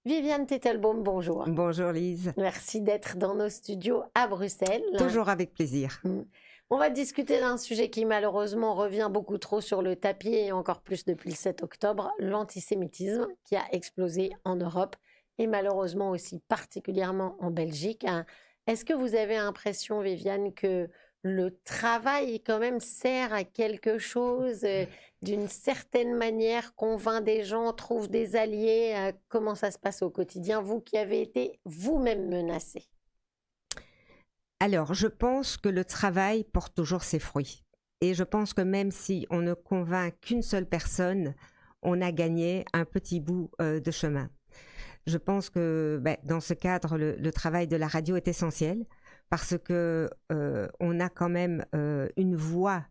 Viviane Tettelbaum, bonjour. Bonjour Lise. Merci d'être dans nos studios à Bruxelles. Toujours avec plaisir. On va discuter d'un sujet qui malheureusement revient beaucoup trop sur le tapis et encore plus depuis le 7 octobre, l'antisémitisme qui a explosé en Europe et malheureusement aussi particulièrement en Belgique. Est-ce que vous avez l'impression, Viviane, que le travail quand même sert à quelque chose, d'une certaine manière, convainc des gens, trouve des alliés? Comment ça se passe au quotidien, vous qui avez été vous-même menacée? Alors, je pense que le travail porte toujours ses fruits. Et je pense que même si on ne convainc qu'une seule personne, on a gagné un petit bout de chemin. Je pense que dans ce cadre, le travail de la radio est essentiel parce que on a quand même une voix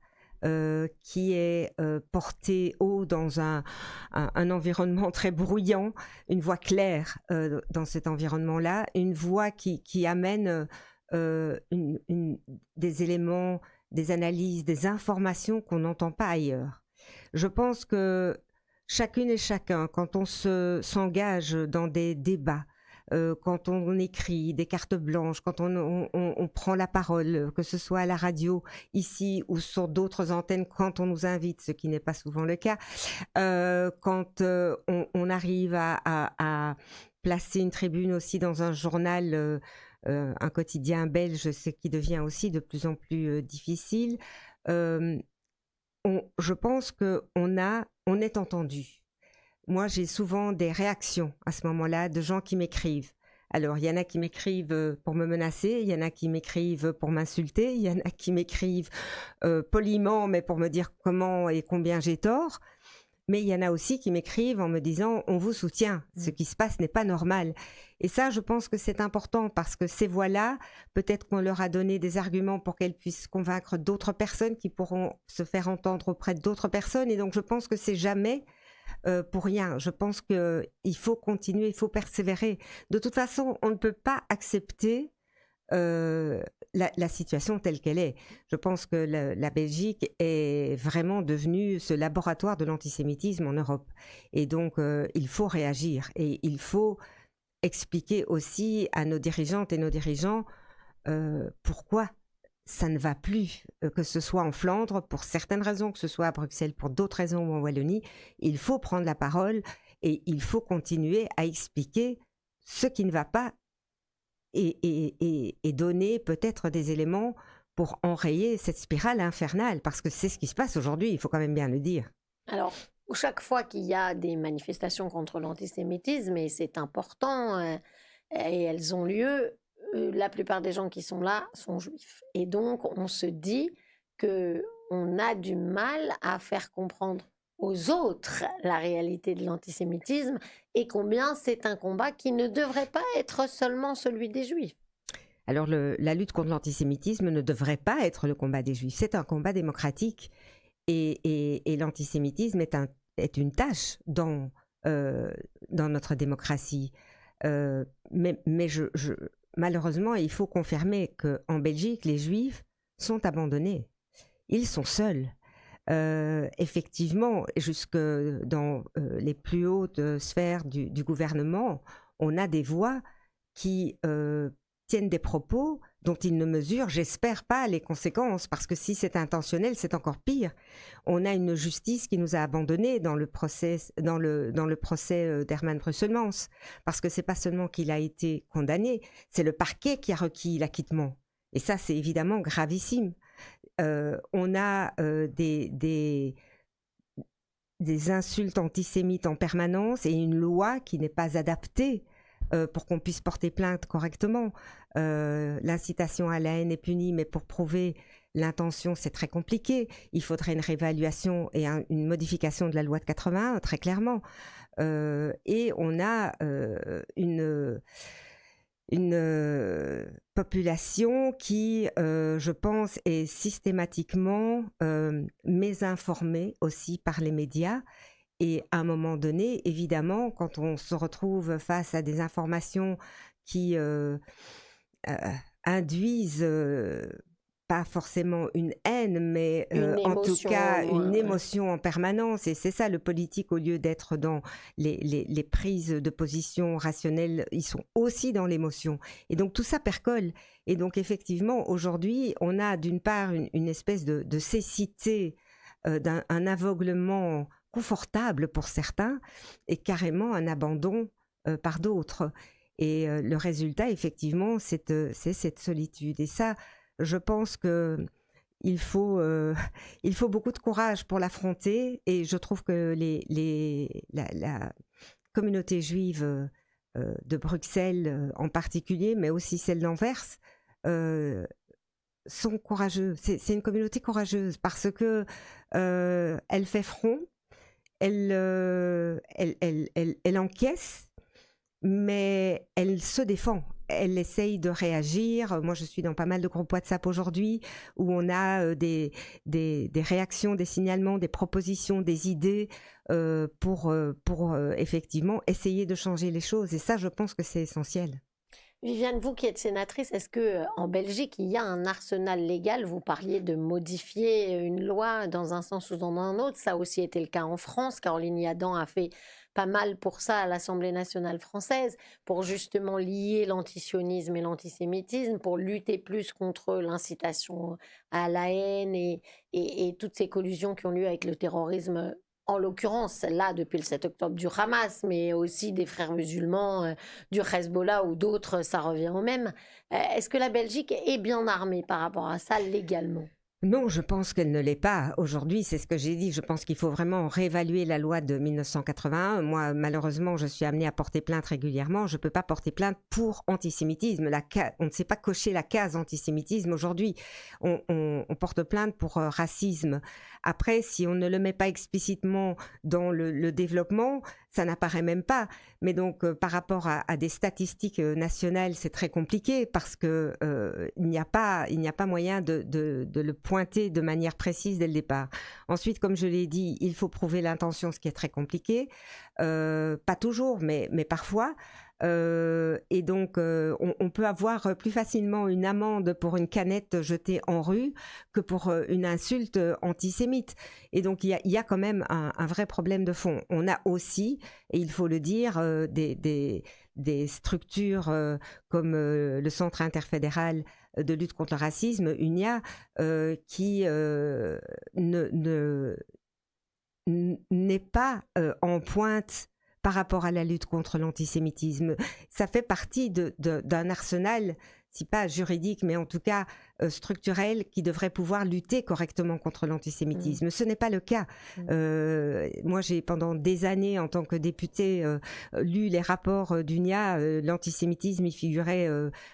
qui est portée haut dans un environnement très bruyant, une voix claire dans cet environnement-là, une voix qui amène des éléments, des analyses, des informations qu'on n'entend pas ailleurs. Je pense que chacune et chacun, quand on s'engage dans des débats, quand on écrit des cartes blanches, quand on prend la parole, que ce soit à la radio, ici ou sur d'autres antennes, quand on nous invite, ce qui n'est pas souvent le cas, quand on arrive à placer une tribune aussi dans un journal, un quotidien belge, ce qui devient aussi de plus en plus difficile, je pense qu'on est entendu. Moi, j'ai souvent des réactions à ce moment-là de gens qui m'écrivent. Alors, il y en a qui m'écrivent pour me menacer, il y en a qui m'écrivent pour m'insulter, il y en a qui m'écrivent poliment, mais pour me dire comment et combien j'ai tort. Mais il y en a aussi qui m'écrivent en me disant « on vous soutient, ce qui se passe n'est pas normal ». Et ça, je pense que c'est important parce que ces voix-là, peut-être qu'on leur a donné des arguments pour qu'elles puissent convaincre d'autres personnes qui pourront se faire entendre auprès d'autres personnes. Et donc, je pense que c'est jamais pour rien. Je pense qu'il faut continuer, il faut persévérer. De toute façon, on ne peut pas accepter la situation telle qu'elle est. Je pense que la Belgique est vraiment devenue ce laboratoire de l'antisémitisme en Europe. Et donc, il faut réagir et il faut expliquer aussi à nos dirigeantes et nos dirigeants pourquoi ça ne va plus, que ce soit en Flandre, pour certaines raisons, que ce soit à Bruxelles, pour d'autres raisons ou en Wallonie. Il faut prendre la parole et il faut continuer à expliquer ce qui ne va pas et donner peut-être des éléments pour enrayer cette spirale infernale, parce que c'est ce qui se passe aujourd'hui, il faut quand même bien le dire. Alors, chaque fois qu'il y a des manifestations contre l'antisémitisme, et c'est important, et elles ont lieu, la plupart des gens qui sont là sont juifs. Et donc, on se dit qu'on a du mal à faire comprendre aux autres la réalité de l'antisémitisme et combien c'est un combat qui ne devrait pas être seulement celui des juifs. Alors, la lutte contre l'antisémitisme ne devrait pas être le combat des juifs, c'est un combat démocratique. Et l'antisémitisme est une tâche dans notre démocratie. Mais malheureusement, il faut confirmer qu'en Belgique, les Juifs sont abandonnés. Ils sont seuls. Effectivement, jusque dans les plus hautes sphères du gouvernement, on a des voix qui tiennent des propos dont ils ne mesurent, j'espère pas, les conséquences, parce que si c'est intentionnel, c'est encore pire. On a une justice qui nous a abandonnés dans le procès d'Herman Brusselmans, parce que c'est pas seulement qu'il a été condamné, c'est le parquet qui a requis l'acquittement. Et ça, c'est évidemment gravissime. On a des insultes antisémites en permanence et une loi qui n'est pas adaptée pour qu'on puisse porter plainte correctement. L'incitation à la haine est punie, mais pour prouver l'intention, c'est très compliqué. Il faudrait une réévaluation et une modification de la loi de 81, très clairement. Et on a une population qui, je pense, est systématiquement mésinformée aussi par les médias. Et à un moment donné, évidemment, quand on se retrouve face à des informations qui induisent pas forcément une haine, mais en tout émotion, cas une ouais. émotion en permanence. Et c'est ça, le politique, au lieu d'être dans les prises de position rationnelles, ils sont aussi dans l'émotion. Et donc tout ça percole. Et donc effectivement, aujourd'hui, on a d'une part une espèce de cécité, un aveuglement confortable pour certains, et carrément un abandon par d'autres. Et le résultat, effectivement, c'est cette solitude. Et ça, je pense que il faut beaucoup de courage pour l'affronter. Et je trouve que la communauté juive de Bruxelles en particulier, mais aussi celle d'Anvers, sont courageux. C'est une communauté courageuse parce que elle fait front, elle encaisse, mais elle se défend. Elle essaye de réagir. Moi, je suis dans pas mal de groupes WhatsApp aujourd'hui où on a des réactions, des signalements, des propositions, des idées pour effectivement essayer de changer les choses. Et ça, je pense que c'est essentiel. Viviane, vous qui êtes sénatrice, est-ce que en Belgique, il y a un arsenal légal? Vous parliez de modifier une loi dans un sens ou dans un autre. Ça a aussi été le cas en France. Caroline Yadan a fait pas mal pour ça à l'Assemblée nationale française, pour justement lier l'antisionisme et l'antisémitisme, pour lutter plus contre l'incitation à la haine et toutes ces collusions qui ont lieu avec le terrorisme. En l'occurrence, celle-là, depuis le 7 octobre du Hamas, mais aussi des frères musulmans, du Hezbollah ou d'autres, ça revient au même. Est-ce que la Belgique est bien armée par rapport à ça légalement? Non, je pense qu'elle ne l'est pas. Aujourd'hui, c'est ce que j'ai dit. Je pense qu'il faut vraiment réévaluer la loi de 1981. Moi, malheureusement, je suis amenée à porter plainte régulièrement. Je ne peux pas porter plainte pour antisémitisme. On ne sait pas cocher la case antisémitisme aujourd'hui. On porte plainte pour racisme. Après, si on ne le met pas explicitement dans le développement, ça n'apparaît même pas. Mais donc, par rapport à des statistiques nationales, c'est très compliqué parce que il n'y a pas moyen de le pointer de manière précise dès le départ. Ensuite, comme je l'ai dit, il faut prouver l'intention, ce qui est très compliqué. Pas toujours, mais parfois. Et donc, on peut avoir plus facilement une amende pour une canette jetée en rue que pour une insulte antisémite. Et donc, il y a quand même un vrai problème de fond. On a aussi, et il faut le dire, des structures comme le Centre interfédéral de lutte contre le racisme, UNIA, qui n'est pas en pointe par rapport à la lutte contre l'antisémitisme. Ça fait partie d'un arsenal, si pas juridique, mais en tout cas structurel, qui devrait pouvoir lutter correctement contre l'antisémitisme. Ce n'est pas le cas. Moi, j'ai pendant des années, en tant que députée, lu les rapports d'UNIA. L'antisémitisme y figurait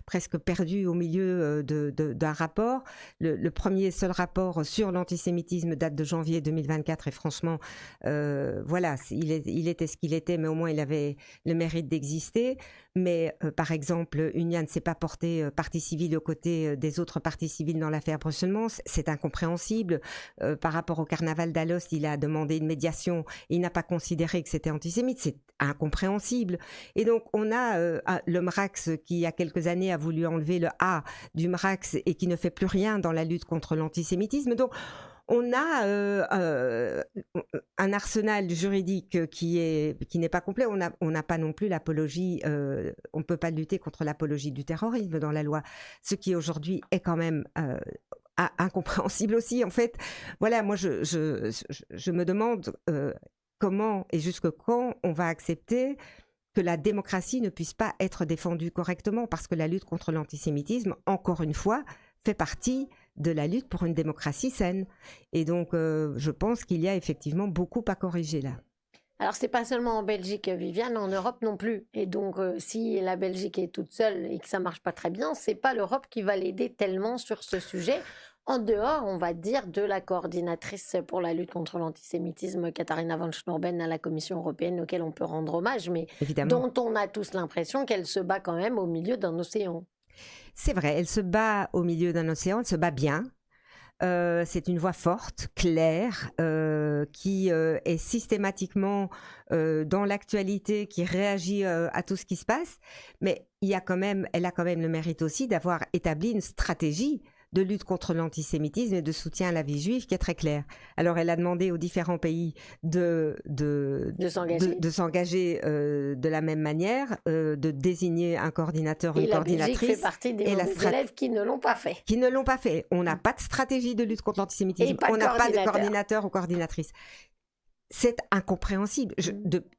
presque perdu au milieu d'un rapport. Le premier seul rapport sur l'antisémitisme date de janvier 2024 et franchement, voilà, il était ce qu'il était, mais au moins il avait le mérite d'exister. Mais par exemple, UNIA ne s'est pas porté partie civile aux côtés des autres parties civiles dans l'affaire Bruxelles-Mons. C'est incompréhensible. Par rapport au carnaval d'Alost, il a demandé une médiation et il n'a pas considéré que c'était antisémite. C'est incompréhensible. Et donc, on a le MRAX qui, il y a quelques années, a voulu enlever le A du MRAX et qui ne fait plus rien dans la lutte contre l'antisémitisme. Donc, on a un arsenal juridique qui n'est pas complet. On n'a pas non plus l'apologie. On ne peut pas lutter contre l'apologie du terrorisme dans la loi, ce qui aujourd'hui est quand même incompréhensible aussi. En fait, voilà, moi je me demande comment et jusque quand on va accepter que la démocratie ne puisse pas être défendue correctement, parce que la lutte contre l'antisémitisme, encore une fois, fait partie de la lutte pour une démocratie saine. Et donc, je pense qu'il y a effectivement beaucoup à corriger là. Alors, c'est pas seulement en Belgique, Viviane, en Europe non plus. Et donc, si la Belgique est toute seule et que ça marche pas très bien, c'est pas l'Europe qui va l'aider tellement sur ce sujet. En dehors, on va dire, de la coordinatrice pour la lutte contre l'antisémitisme, Katharina van Schnurben, à la Commission européenne, auquel on peut rendre hommage, mais évidemment, dont on a tous l'impression qu'elle se bat quand même au milieu d'un océan. C'est vrai, elle se bat au milieu d'un océan, elle se bat bien. C'est une voix forte, claire, qui est systématiquement dans l'actualité, qui réagit à tout ce qui se passe. Mais elle a quand même le mérite aussi d'avoir établi une stratégie de lutte contre l'antisémitisme et de soutien à la vie juive qui est très clair. Alors, elle a demandé aux différents pays de s'engager de la même manière, de désigner un coordinateur, une coordinatrice. Et la Belgique fait partie des mauvais élèves qui ne l'ont pas fait. Qui ne l'ont pas fait. On n'a pas de stratégie de lutte contre l'antisémitisme. On n'a pas de coordinateur ou coordinatrice. C'est incompréhensible.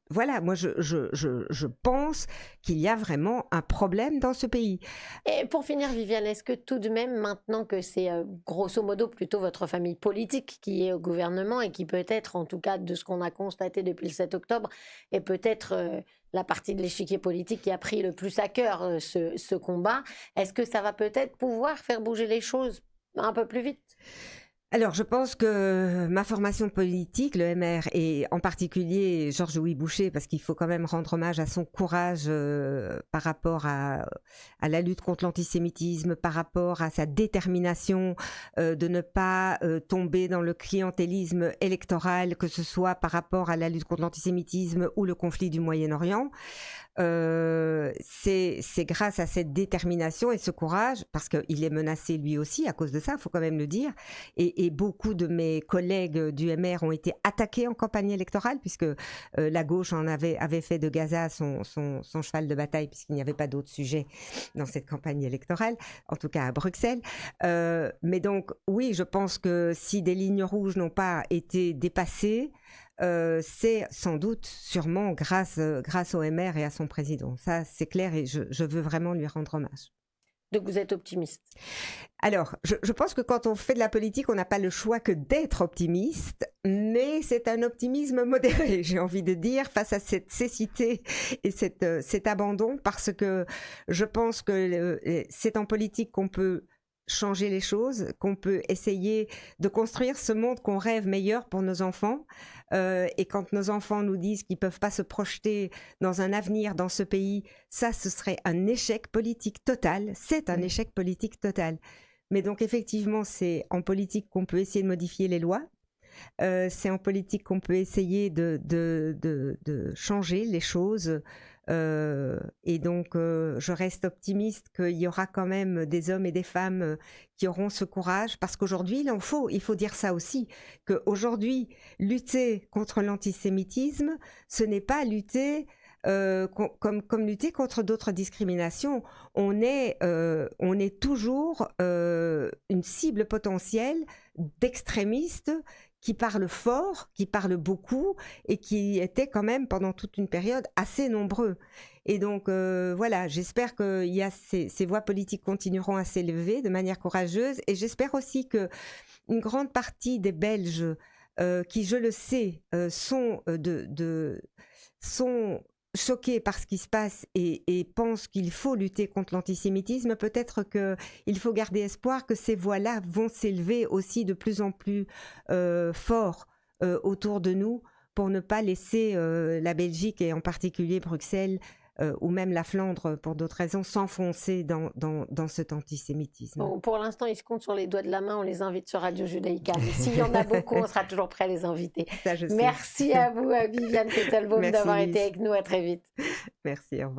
Voilà, moi, je pense qu'il y a vraiment un problème dans ce pays. Et pour finir, Viviane, est-ce que tout de même, maintenant que c'est grosso modo plutôt votre famille politique qui est au gouvernement et qui peut-être, en tout cas de ce qu'on a constaté depuis le 7 octobre, est peut-être la partie de l'échiquier politique qui a pris le plus à cœur ce combat, est-ce que ça va peut-être pouvoir faire bouger les choses un peu plus vite ? Alors, je pense que ma formation politique, le MR, et en particulier Georges-Louis Boucher, parce qu'il faut quand même rendre hommage à son courage par rapport à la lutte contre l'antisémitisme, par rapport à sa détermination de ne pas tomber dans le clientélisme électoral, que ce soit par rapport à la lutte contre l'antisémitisme ou le conflit du Moyen-Orient. C'est grâce à cette détermination et ce courage, parce qu'il est menacé lui aussi à cause de ça, il faut quand même le dire, et beaucoup de mes collègues du MR ont été attaqués en campagne électorale, puisque la gauche avait fait de Gaza son cheval de bataille, puisqu'il n'y avait pas d'autre sujet dans cette campagne électorale, en tout cas à Bruxelles. Mais donc, oui, je pense que si des lignes rouges n'ont pas été dépassées, c'est sans doute sûrement grâce au MR et à son président. Ça, c'est clair et je veux vraiment lui rendre hommage. Donc vous êtes optimiste? Alors, je pense que quand on fait de la politique, on n'a pas le choix que d'être optimiste, mais c'est un optimisme modéré, j'ai envie de dire, face à cette cécité et cet abandon, parce que je pense que c'est en politique qu'on peut changer les choses, qu'on peut essayer de construire ce monde qu'on rêve meilleur pour nos enfants. Et quand nos enfants nous disent qu'ils ne peuvent pas se projeter dans un avenir dans ce pays, ça, ce serait un échec politique total. C'est un échec politique total. Mais donc, effectivement, c'est en politique qu'on peut essayer de modifier les lois. C'est en politique qu'on peut essayer de changer les choses. Et donc, je reste optimiste qu'il y aura quand même des hommes et des femmes qui auront ce courage, parce qu'aujourd'hui, il faut dire ça aussi, qu'aujourd'hui, lutter contre l'antisémitisme, ce n'est pas lutter comme lutter contre d'autres discriminations. On est toujours une cible potentielle d'extrémistes qui parlent fort, qui parlent beaucoup et qui étaient quand même pendant toute une période assez nombreux. Et donc voilà, j'espère que ces voix politiques continueront à s'élever de manière courageuse, et j'espère aussi que une grande partie des Belges qui, je le sais, sont choqués par ce qui se passe et pensent qu'il faut lutter contre l'antisémitisme, peut-être qu'il faut garder espoir que ces voix-là vont s'élever aussi de plus en plus fort autour de nous, pour ne pas laisser la Belgique et en particulier Bruxelles ou même la Flandre, pour d'autres raisons, s'enfoncer dans cet antisémitisme. Bon, pour l'instant, ils se comptent sur les doigts de la main, on les invite sur Radio Judaïka. Mais s'il y en a beaucoup, on sera toujours prêt à les inviter. Ça, je sais. Merci à vous, Viviane Tettelbaum, d'avoir été avec nous. À très vite. Merci, au revoir.